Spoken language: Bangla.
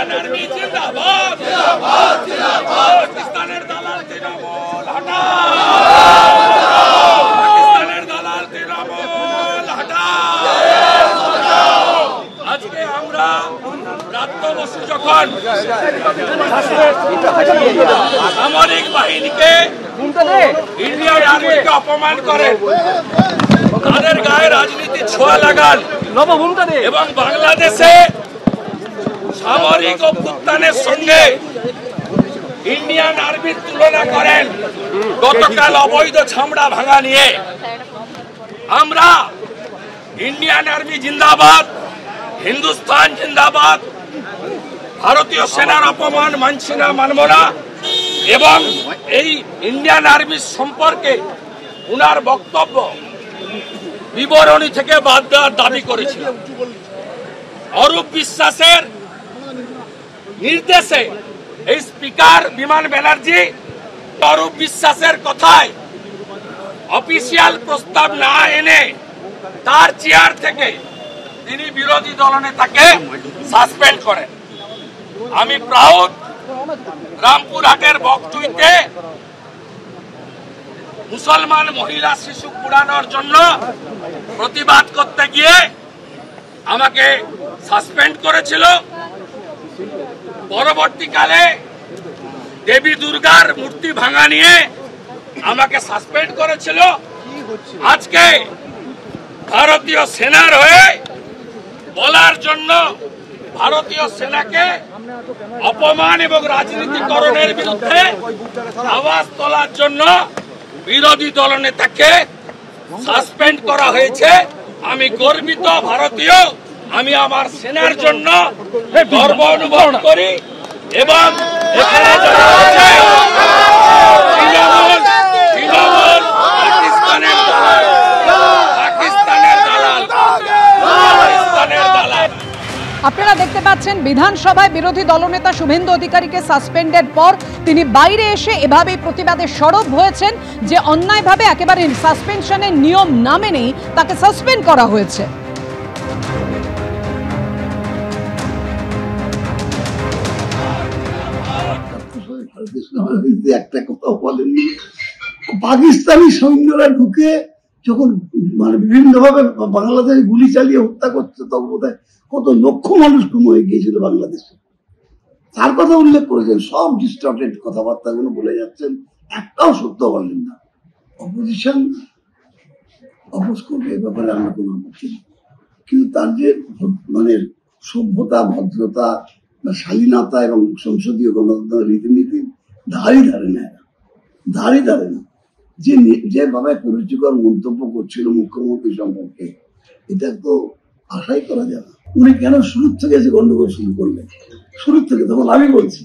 इंडियन आर्मी जिंदाबाद जिंदाबाद जिंदाबाद पाकिस्तानेर दालाल तृणमूल हटाओ पाकिस्तानेर दालाल तृणमूल हटाओ আজকে আমরা প্রাপ্ত বসু যখন সামরিক বাহিনীকে ইন্ডিয়ান আর্মিকে অপমান করে তাদের গায়ে রাজনীতি ছোঁয়া লাগান এবং বাংলাদেশে সামরিক অভ্যুত্থানের সঙ্গে ইন্ডিয়ান আর্মির তুলনা করেন গতকাল অবৈধ ছামড়া ভাঙা নিয়ে আমরা ইন্ডিয়ান আর্মি জিন্দাবাদ হিন্দুস্তান জিন্দাবাদ ভারতীয় সেনার অপমান মানছি না মানব না এবং এই ইন্ডিয়ান আর্মি সম্পর্কে উনার বক্তব্য বিবরণী থেকে বাদ দেওয়ার দাবি করেছিলাম। অরূপ বিশ্বাসের নির্দেশে এই স্পিকার বিমান ব্যানার্জি অরূপ বিশ্বাসের কথায় অফিসিয়াল প্রস্তাব না এনে তার চেয়ার থেকে তিনি বিরোধী দলনেতাকে সাসপেন্ড করেন। আমি প্রাউড রামপুরহাটের বকটুইতে মুসলমান মহিলা শিশু পুরানোর জন্য প্রতিবাদ করতে গিয়ে আমাকে সাসপেন্ড করেছিল। পরবর্তীকালে দেবী দুর্গার মূর্তি ভাঙা নিয়ে আমাকে সাসপেন্ড করেছিল। আজকে ভারতীয় সেনার হয়ে বলার জন্য ভারতীয় সেনাকে অপমান এবং রাজনীতিকরণের বিরুদ্ধে আওয়াজ তোলার জন্য বিরোধী দলনেতাকে সাসপেন্ড করা হয়েছে। আমি গর্বিত ভারতীয়, আমি আমার সেনার জন্য গর্ব অনুভব করি এবং এখানে যারা আছে তৃণমূল পাকিস্তানের দালাল পাকিস্তানের দালাল পাকিস্তানের দালাল। আপনারা দেখতে পাচ্ছেন বিধানসভায় বিরোধী দলনেতা শুভেন্দু অধিকারীকে সাসপেন্ডের পর তিনি বাইরে এসে এভাবেই প্রতিবাদে সরব হয়েছেন যে অন্যায়ভাবে একেবারে সাসপেনশনের নিয়ম না মেনেই তাকে সাসপেন্ড করা হয়েছে। একটা কথা বলেননি, পাকিস্তানি সৈন্যরা ঢুকে যখন মানে বিভিন্ন ভাবে বাংলাদেশে গুলি চালিয়ে হত্যা করছে তখন বোধহয় কত লক্ষ মানুষ গুম হয়ে গিয়েছিল বাংলাদেশে, তার কথা উল্লেখ করেছেন। সব ডিস্টর্টেড কথাবার্তা গুলো বলে যাচ্ছেন, একটাও সত্য বলেন না। অপোজিশন অপোজ করবে এ ব্যাপারে আমরা কোনো আপত্তি নেই, কিন্তু তার যে মানে সভ্যতা ভদ্রতা বা শালীনতা এবং সংসদীয় গণতন্ত্রের রীতিনীতি ধারে ধারে না, ধারে ধারে না। যেভাবে কুরুচিকর মন্তব্য করছিল মুখ্যমন্ত্রী সম্পর্কে, এটা তো আশাই করা যায় না। উনি কেন শুরু থেকে যে গন্ডগোল শুরু করলেন, শুরু থেকে তখন আমি বলছি